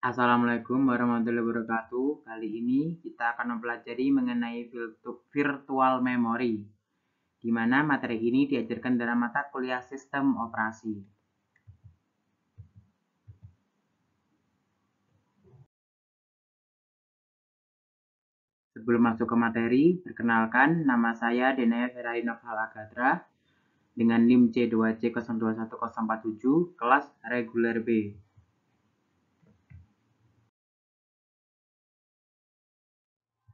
Assalamualaikum warahmatullahi wabarakatuh. Kali ini kita akan mempelajari mengenai virtual memory, di mana materi ini diajarkan dalam mata kuliah sistem operasi. Sebelum masuk ke materi, perkenalkan nama saya Denaya Ferahinov Halagadra dengan NIM C2C021047, kelas reguler B.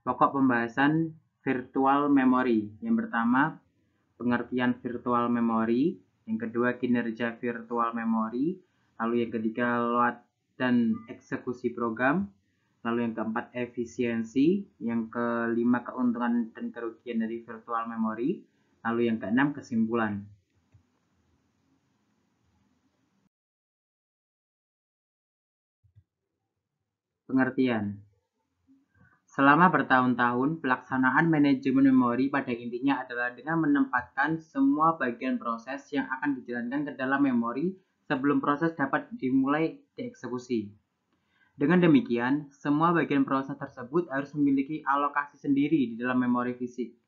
Pokok pembahasan virtual memory. Yang pertama, pengertian virtual memory. Yang kedua, kinerja virtual memory. Lalu yang ketiga, load dan eksekusi program. Lalu yang keempat, efisiensi. Yang kelima, keuntungan dan kerugian dari virtual memory. Lalu yang keenam, kesimpulan. Pengertian. Selama bertahun-tahun, pelaksanaan manajemen memori pada intinya adalah dengan menempatkan semua bagian proses yang akan dijalankan ke dalam memori sebelum proses dapat dimulai dieksekusi. Dengan demikian, semua bagian proses tersebut harus memiliki alokasi sendiri di dalam memori fisik.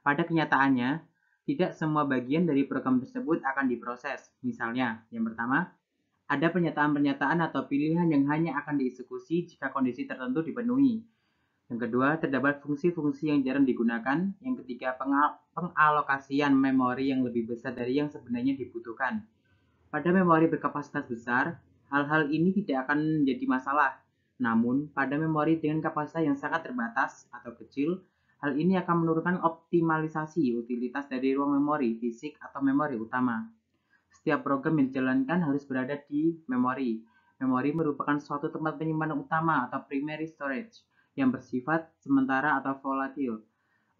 Pada kenyataannya, tidak semua bagian dari program tersebut akan diproses. Misalnya, yang pertama, ada pernyataan-pernyataan atau pilihan yang hanya akan dieksekusi jika kondisi tertentu dipenuhi. Yang kedua, terdapat fungsi-fungsi yang jarang digunakan. Yang ketiga, pengalokasian memori yang lebih besar dari yang sebenarnya dibutuhkan. Pada memori berkapasitas besar, hal-hal ini tidak akan menjadi masalah. Namun, pada memori dengan kapasitas yang sangat terbatas atau kecil, hal ini akan menurunkan optimalisasi utilitas dari ruang memori fisik atau memori utama. Setiap program yang dijalankan harus berada di memori. Memori merupakan suatu tempat penyimpanan utama atau primary storage yang bersifat sementara atau volatil.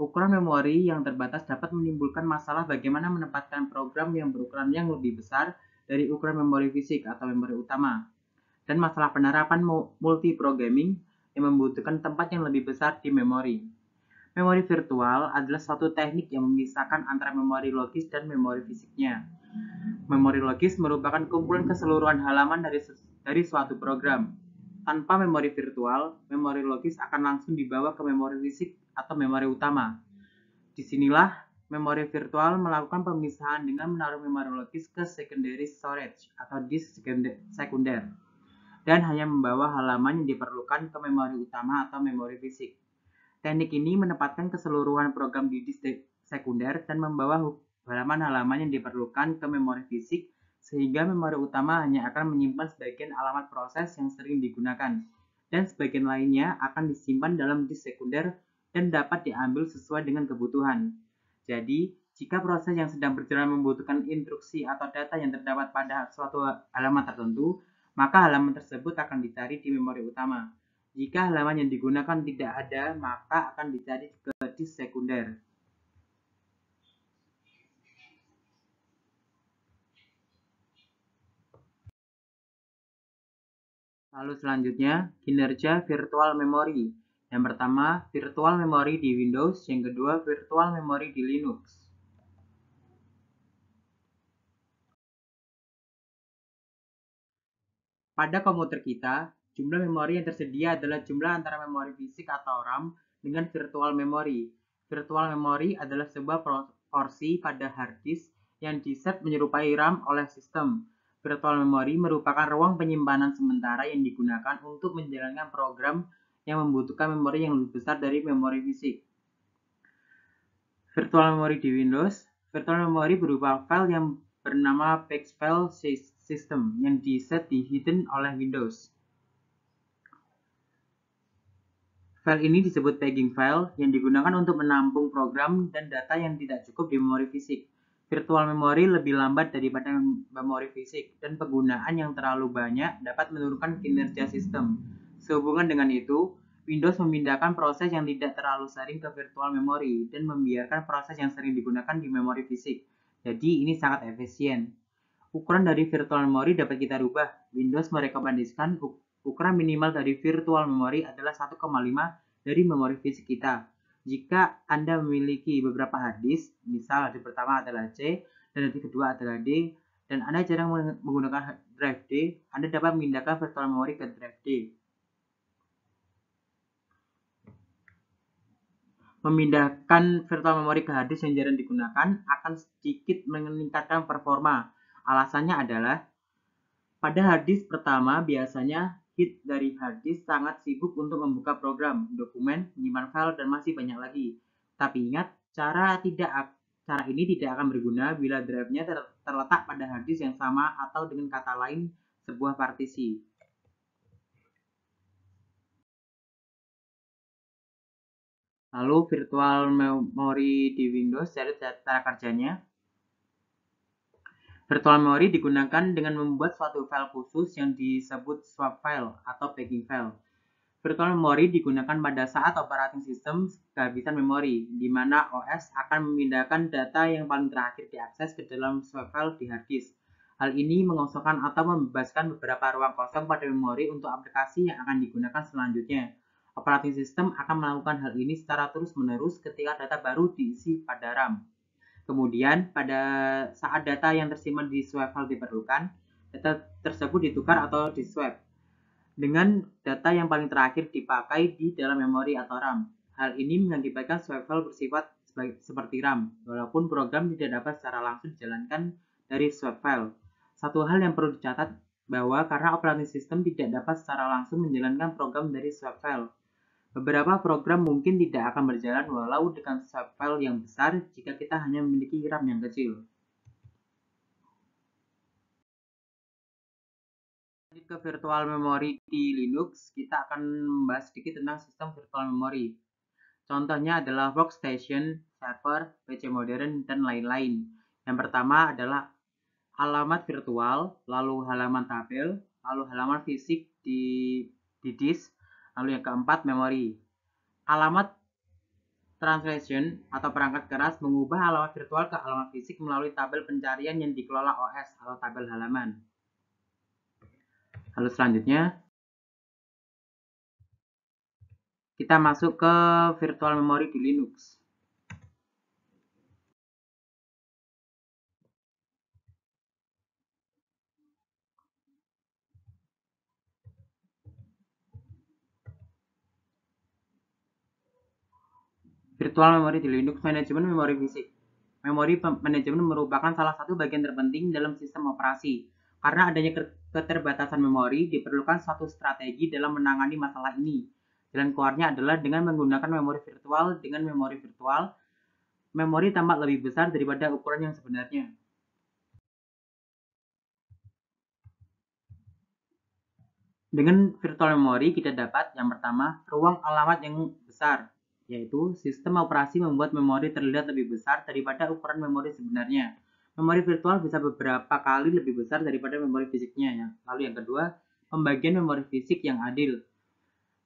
Ukuran memori yang terbatas dapat menimbulkan masalah bagaimana menempatkan program yang berukuran yang lebih besar dari ukuran memori fisik atau memori utama, dan masalah penerapan multiprogramming yang membutuhkan tempat yang lebih besar di memori. Memori virtual adalah suatu teknik yang memisahkan antara memori logis dan memori fisiknya. Memori logis merupakan kumpulan keseluruhan halaman dari suatu program. Tanpa memori virtual, memori logis akan langsung dibawa ke memori fisik atau memori utama. Disinilah memori virtual melakukan pemisahan dengan menaruh memori logis ke secondary storage atau disk sekunder, dan hanya membawa halaman yang diperlukan ke memori utama atau memori fisik. Teknik ini menempatkan keseluruhan program di disk sekunder dan membawa halaman-halaman yang diperlukan ke memori fisik, sehingga memori utama hanya akan menyimpan sebagian alamat proses yang sering digunakan, dan sebagian lainnya akan disimpan dalam disk sekunder dan dapat diambil sesuai dengan kebutuhan. Jadi, jika proses yang sedang berjalan membutuhkan instruksi atau data yang terdapat pada suatu halaman tertentu, maka halaman tersebut akan dicari di memori utama. Jika halaman yang digunakan tidak ada, maka akan dicari ke disk sekunder. Lalu selanjutnya, kinerja virtual memory. Yang pertama, virtual memory di Windows. Yang kedua, virtual memory di Linux. Pada komputer kita, jumlah memori yang tersedia adalah jumlah antara memori fisik atau RAM dengan virtual memory. Virtual memory adalah sebuah porsi pada hard disk yang diset menyerupai RAM oleh sistem. Virtual memory merupakan ruang penyimpanan sementara yang digunakan untuk menjalankan program yang membutuhkan memori yang lebih besar dari memori fisik. Virtual memory di Windows. Virtual memory berupa file yang bernama Package File System yang diset di hidden oleh Windows. File ini disebut paging file yang digunakan untuk menampung program dan data yang tidak cukup di memori fisik. Virtual memory lebih lambat daripada memori fisik, dan penggunaan yang terlalu banyak dapat menurunkan kinerja sistem. Sehubungan dengan itu, Windows memindahkan proses yang tidak terlalu sering ke virtual memory dan membiarkan proses yang sering digunakan di memori fisik. Jadi ini sangat efisien. Ukuran dari virtual memory dapat kita rubah. Windows merekomendasikan ukuran minimal dari virtual memory adalah 1,5 dari memori fisik kita. Jika Anda memiliki beberapa hard disk, misal hard disk pertama adalah C dan hard disk kedua adalah D, dan Anda jarang menggunakan drive D, Anda dapat memindahkan virtual memory ke drive D. Memindahkan virtual memory ke hard disk yang jarang digunakan akan sedikit meningkatkan performa. Alasannya adalah, pada hard disk pertama biasanya head dari hard disk sangat sibuk untuk membuka program, dokumen, menyimpan file, dan masih banyak lagi. Tapi ingat, cara ini tidak akan berguna bila drive-nya terletak pada hard disk yang sama atau dengan kata lain sebuah partisi. Lalu virtual memory di Windows, cara kerjanya. Virtual memory digunakan dengan membuat suatu file khusus yang disebut swap file atau backing file. Virtual memory digunakan pada saat operating system kehabisan memori, di mana OS akan memindahkan data yang paling terakhir diakses ke dalam swap file di hard disk. Hal ini mengosongkan atau membebaskan beberapa ruang kosong pada memori untuk aplikasi yang akan digunakan selanjutnya. Operating system akan melakukan hal ini secara terus-menerus ketika data baru diisi pada RAM. Kemudian, pada saat data yang tersimpan di swap file diperlukan, data tersebut ditukar atau diswap dengan data yang paling terakhir dipakai di dalam memori atau RAM. Hal ini mengakibatkan swap file bersifat seperti RAM, walaupun program tidak dapat secara langsung dijalankan dari swap file. Satu hal yang perlu dicatat bahwa karena operating system tidak dapat secara langsung menjalankan program dari swap file, beberapa program mungkin tidak akan berjalan walau dengan swap file yang besar jika kita hanya memiliki RAM yang kecil. Ke virtual memory di Linux, kita akan membahas sedikit tentang sistem virtual memory. Contohnya adalah workstation, server, PC modern, dan lain-lain. Yang pertama adalah alamat virtual, lalu halaman tabel, lalu halaman fisik di disk, lalu yang keempat memori. Alamat translation atau perangkat keras mengubah alamat virtual ke alamat fisik melalui tabel pencarian yang dikelola OS atau tabel halaman. Lalu selanjutnya, kita masuk ke virtual memory di Linux. Virtual memory di Linux, manajemen memori fisik. Memori manajemen merupakan salah satu bagian terpenting dalam sistem operasi. Karena adanya keterbatasan memori, diperlukan suatu strategi dalam menangani masalah ini. Jalan keluarnya adalah dengan menggunakan memori virtual. Dengan memori virtual, memori tampak lebih besar daripada ukuran yang sebenarnya. Dengan virtual memory, kita dapat yang pertama, ruang alamat yang besar, yaitu sistem operasi membuat memori terlihat lebih besar daripada ukuran memori sebenarnya. Memori virtual bisa beberapa kali lebih besar daripada memori fisiknya. Lalu yang kedua, pembagian memori fisik yang adil.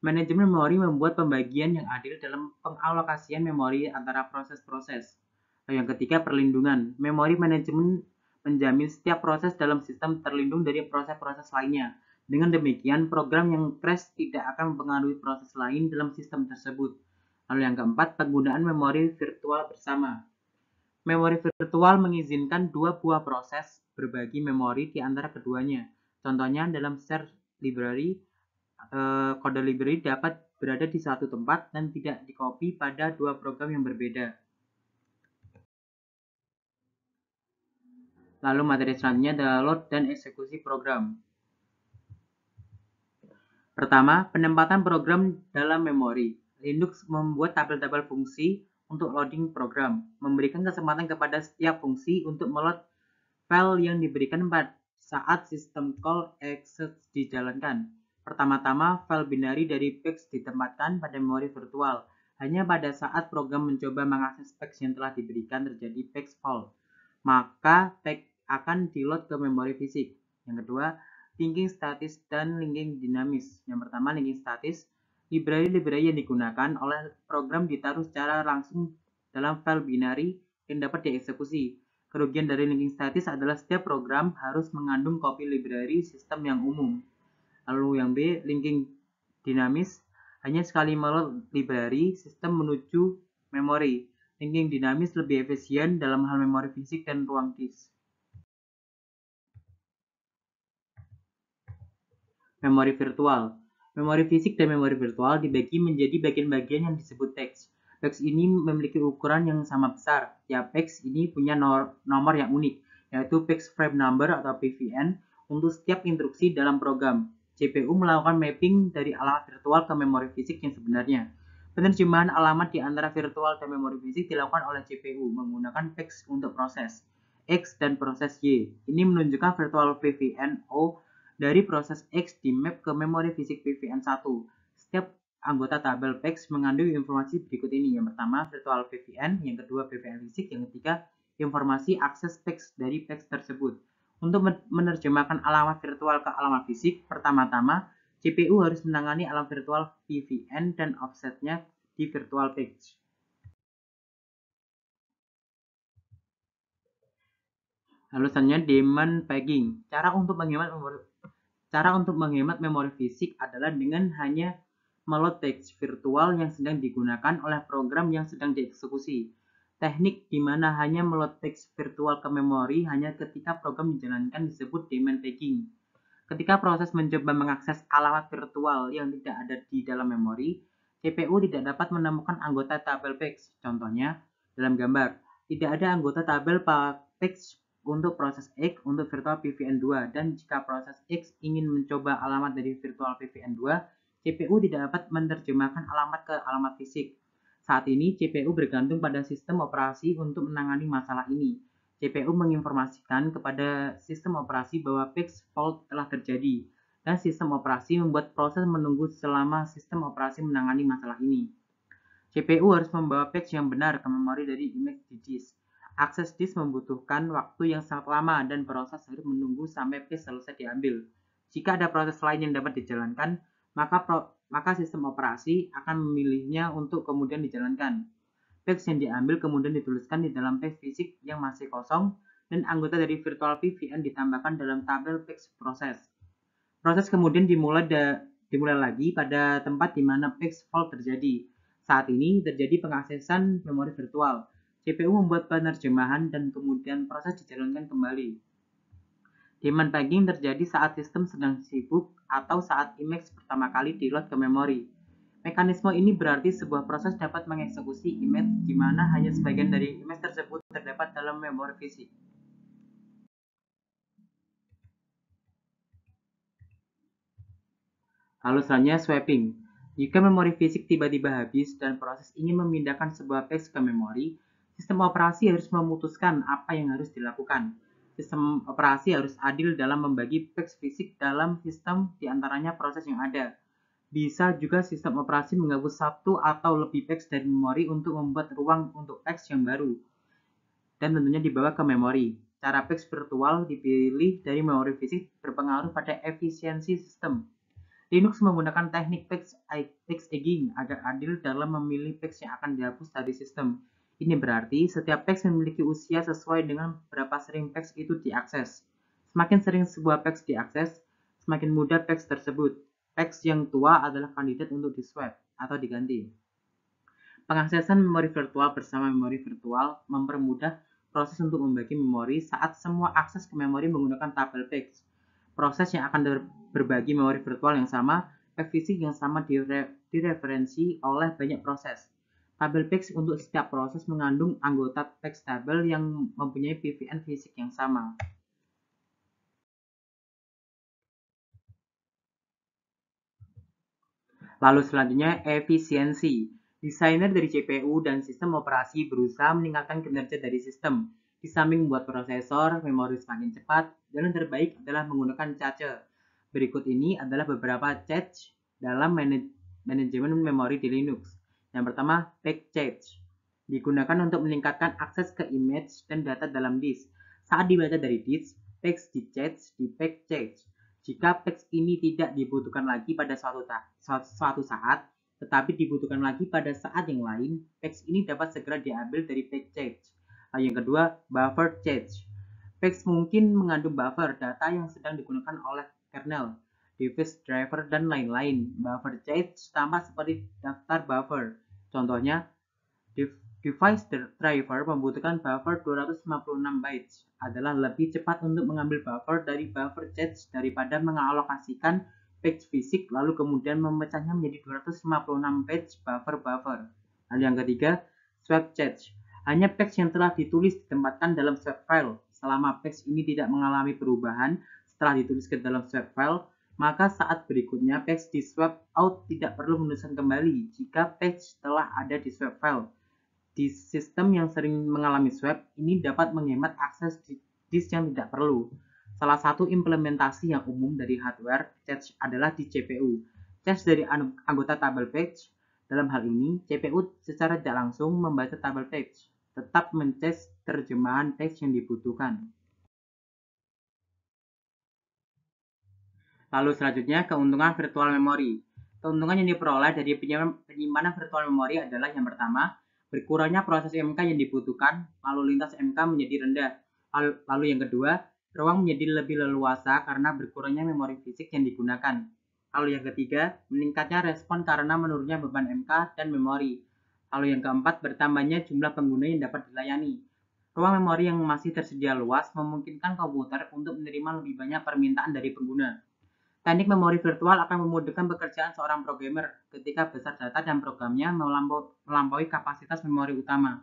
Manajemen memori membuat pembagian yang adil dalam pengalokasian memori antara proses-proses. Lalu yang ketiga, perlindungan. Memori manajemen menjamin setiap proses dalam sistem terlindung dari proses-proses lainnya. Dengan demikian, program yang crash tidak akan mempengaruhi proses lain dalam sistem tersebut. Lalu yang keempat, penggunaan memori virtual bersama. Memori virtual mengizinkan dua buah proses berbagi memori di antara keduanya. Contohnya dalam share library, kode library dapat berada di satu tempat dan tidak dikopi pada dua program yang berbeda. Lalu materi selanjutnya adalah load dan eksekusi program. Pertama, penempatan program dalam memori. Linux membuat tabel-tabel fungsi untuk loading program, memberikan kesempatan kepada setiap fungsi untuk meload file yang diberikan pada saat sistem call exec dijalankan. Pertama-tama, file binary dari PEX ditempatkan pada memori virtual. Hanya pada saat program mencoba mengakses PEX yang telah diberikan terjadi PEX fault, maka PEX akan di-load ke memori fisik. Yang kedua, linking statis dan linking dinamis. Yang pertama, linking statis. Library-library yang digunakan oleh program ditaruh secara langsung dalam file binary yang dapat dieksekusi. Kerugian dari linking statis adalah setiap program harus mengandung kopi library sistem yang umum. Lalu yang B, linking dinamis. Hanya sekali meload library sistem menuju memori. Linking dinamis lebih efisien dalam hal memori fisik dan ruang disk. Memori virtual. Memori fisik dan memori virtual dibagi menjadi bagian-bagian yang disebut teks. PEX ini memiliki ukuran yang sama besar. Tiap PEX ini punya nomor yang unik, yaitu PEX frame number atau PVN untuk setiap instruksi dalam program. CPU melakukan mapping dari alamat virtual ke memori fisik yang sebenarnya. Penerjemahan alamat di antara virtual dan memori fisik dilakukan oleh CPU menggunakan PEX untuk proses X dan proses Y. Ini menunjukkan virtual PVN O dari proses X di map ke memori fisik PVN1. Setiap anggota tabel PEX mengandung informasi berikut ini. Yang pertama, virtual PVN, yang kedua, PVN fisik, yang ketiga, informasi akses PEX dari PEX tersebut. Untuk menerjemahkan alamat virtual ke alamat fisik, pertama-tama, CPU harus menangani alamat virtual PVN dan offsetnya di virtual PEX. Lalu selanjutnya, demand pegging. Cara untuk menghemat memori fisik adalah dengan hanya meload teks virtual yang sedang digunakan oleh program yang sedang dieksekusi. Teknik di mana hanya meload teks virtual ke memori hanya ketika program dijalankan disebut daemon pegging. Ketika proses mencoba mengakses alamat virtual yang tidak ada di dalam memori, CPU tidak dapat menemukan anggota tabel PEX. Contohnya, dalam gambar, tidak ada anggota tabel PEX untuk proses X untuk virtual PVN2, dan jika proses X ingin mencoba alamat dari virtual PVN2, CPU tidak dapat menerjemahkan alamat ke alamat fisik. Saat ini, CPU bergantung pada sistem operasi untuk menangani masalah ini. CPU menginformasikan kepada sistem operasi bahwa PEX fault telah terjadi, dan sistem operasi membuat proses menunggu selama sistem operasi menangani masalah ini. CPU harus membawa PEX yang benar ke memori dari image di disk. Akses disk membutuhkan waktu yang sangat lama dan proses harus menunggu sampai PEX selesai diambil. Jika ada proses lain yang dapat dijalankan, maka sistem operasi akan memilihnya untuk kemudian dijalankan. PEX yang diambil kemudian dituliskan di dalam PEX fisik yang masih kosong, dan anggota dari virtual PVN ditambahkan dalam tabel PEX proses. Proses kemudian dimulai lagi pada tempat di mana PEX fault terjadi. Saat ini terjadi pengaksesan memori virtual. CPU membuat penerjemahan dan kemudian proses dijalankan kembali. Demand pegging terjadi saat sistem sedang sibuk atau saat image pertama kali di-load ke memori. Mekanisme ini berarti sebuah proses dapat mengeksekusi image di mana hanya sebagian dari image tersebut terdapat dalam memori fisik. Lalu selanjutnya swapping. Jika memori fisik tiba-tiba habis dan proses ingin memindahkan sebuah PEX ke memori, sistem operasi harus memutuskan apa yang harus dilakukan. Sistem operasi harus adil dalam membagi PEX fisik dalam sistem diantaranya proses yang ada. Bisa juga sistem operasi menghapus satu atau lebih PEX dari memori untuk membuat ruang untuk PEX yang baru, dan tentunya dibawa ke memori. Cara PEX virtual dipilih dari memori fisik berpengaruh pada efisiensi sistem. Linux menggunakan teknik PEX egging agar adil dalam memilih PEX yang akan dihapus dari sistem. Ini berarti setiap PEX memiliki usia sesuai dengan berapa sering PEX itu diakses. Semakin sering sebuah PEX diakses, semakin mudah PEX tersebut. PEX yang tua adalah kandidat untuk di-swap atau diganti. Pengaksesan memori virtual bersama memori virtual mempermudah proses untuk membagi memori saat semua akses ke memori menggunakan tabel PEX. Proses yang akan berbagi memori virtual yang sama, PEX fisik yang sama direferensi oleh banyak proses. Tabel PEX untuk setiap proses mengandung anggota PEX tabel yang mempunyai PVN fisik yang sama. Lalu selanjutnya efisiensi. Desainer dari CPU dan sistem operasi berusaha meningkatkan kinerja dari sistem. Di samping membuat prosesor, memori semakin cepat, jalan terbaik adalah menggunakan cache. Berikut ini adalah beberapa cache dalam manajemen memori di Linux. Yang pertama, pack cache. Digunakan untuk meningkatkan akses ke image dan data dalam disk. Saat dibaca dari disk, PEX di cache di pack cache. Jika PEX ini tidak dibutuhkan lagi pada suatu saat, tetapi dibutuhkan lagi pada saat yang lain, PEX ini dapat segera diambil dari pack cache. Yang kedua, buffer cache. PEX mungkin mengandung buffer data yang sedang digunakan oleh kernel, device driver, dan lain-lain. Buffer cache tampak seperti daftar buffer. Contohnya, device driver membutuhkan buffer 256 bytes, adalah lebih cepat untuk mengambil buffer dari buffer cache daripada mengalokasikan PEX fisik lalu kemudian memecahnya menjadi 256 bytes buffer. Lalu yang ketiga, swap cache. Hanya patch yang telah ditulis ditempatkan dalam swap file. Selama patch ini tidak mengalami perubahan setelah ditulis ke dalam swap file, maka saat berikutnya patch di swap out tidak perlu menuliskan kembali jika patch telah ada di swap file. Di sistem yang sering mengalami swap, ini dapat menghemat akses disk yang tidak perlu. Salah satu implementasi yang umum dari hardware cache adalah di CPU. Cache dari anggota tabel page. Dalam hal ini, CPU secara tidak langsung membaca tabel page, tetap mencache terjemahan teks yang dibutuhkan. Lalu selanjutnya, keuntungan virtual memory. Keuntungan yang diperoleh dari penyimpanan virtual memory adalah yang pertama, berkurangnya proses MK yang dibutuhkan, lalu lintas MK menjadi rendah. Lalu yang kedua, ruang menjadi lebih leluasa karena berkurangnya memori fisik yang digunakan. Lalu yang ketiga, meningkatnya respon karena menurunnya beban MK dan memori. Lalu yang keempat, bertambahnya jumlah pengguna yang dapat dilayani. Ruang memori yang masih tersedia luas memungkinkan komputer untuk menerima lebih banyak permintaan dari pengguna. Teknik memori virtual akan memudahkan pekerjaan seorang programmer ketika besar data dan programnya melampaui kapasitas memori utama.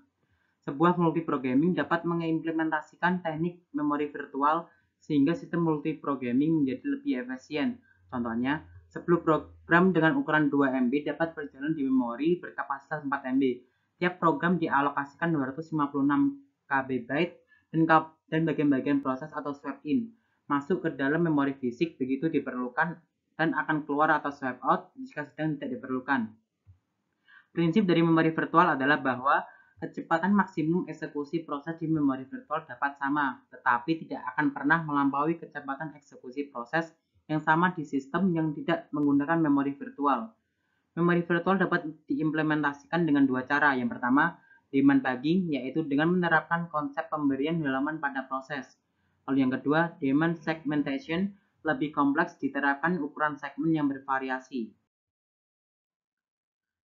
Sebuah multiprogramming dapat mengimplementasikan teknik memori virtual sehingga sistem multiprogramming menjadi lebih efisien. Contohnya, 10 program dengan ukuran 2 MB dapat berjalan di memori berkapasitas 4 MB. Tiap program dialokasikan 256 KB dan bagian-bagian proses atau swap-in masuk ke dalam memori fisik begitu diperlukan dan akan keluar atau swap out jika sedang tidak diperlukan. Prinsip dari memori virtual adalah bahwa kecepatan maksimum eksekusi proses di memori virtual dapat sama, tetapi tidak akan pernah melampaui kecepatan eksekusi proses yang sama di sistem yang tidak menggunakan memori virtual. Memori virtual dapat diimplementasikan dengan dua cara. Yang pertama, demand debugging, yaitu dengan menerapkan konsep pemberian halaman pada proses. Lalu yang kedua, demand segmentation, lebih kompleks diterapkan ukuran segmen yang bervariasi.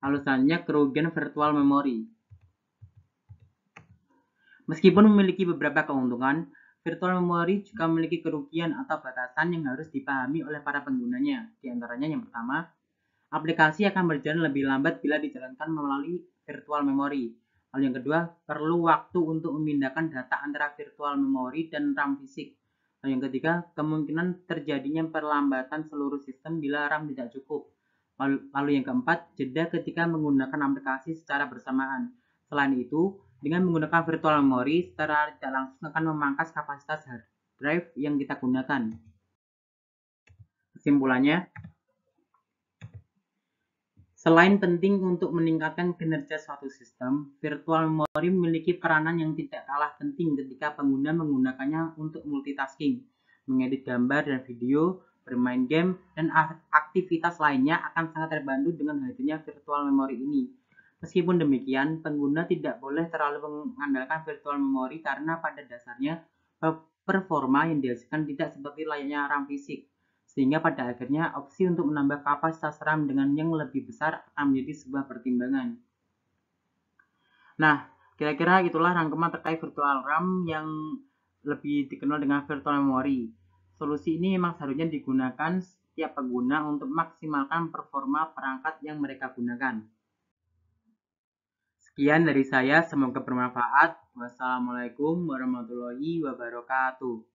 Lalu selanjutnya, kerugian virtual memory. Meskipun memiliki beberapa keuntungan, virtual memory juga memiliki kerugian atau batasan yang harus dipahami oleh para penggunanya. Di antaranya yang pertama, aplikasi akan berjalan lebih lambat bila dijalankan melalui virtual memory. Lalu yang kedua, perlu waktu untuk memindahkan data antara virtual memory dan RAM fisik. Lalu yang ketiga, kemungkinan terjadinya perlambatan seluruh sistem bila RAM tidak cukup. Lalu yang keempat, jeda ketika menggunakan aplikasi secara bersamaan. Selain itu, dengan menggunakan virtual memory, secara tidak langsung akan memangkas kapasitas hard drive yang kita gunakan. Kesimpulannya, selain penting untuk meningkatkan kinerja suatu sistem, virtual memory memiliki peranan yang tidak kalah penting ketika pengguna menggunakannya untuk multitasking, mengedit gambar dan video, bermain game, dan aktivitas lainnya akan sangat terbantu dengan hadirnya virtual memory ini. Meskipun demikian, pengguna tidak boleh terlalu mengandalkan virtual memory karena pada dasarnya performa yang dihasilkan tidak seperti layaknya RAM fisik, sehingga pada akhirnya opsi untuk menambah kapasitas RAM dengan yang lebih besar akan menjadi sebuah pertimbangan. Nah, kira-kira itulah rangkuman terkait virtual RAM yang lebih dikenal dengan virtual memory. Solusi ini memang seharusnya digunakan setiap pengguna untuk maksimalkan performa perangkat yang mereka gunakan. Sekian dari saya, semoga bermanfaat. Wassalamualaikum warahmatullahi wabarakatuh.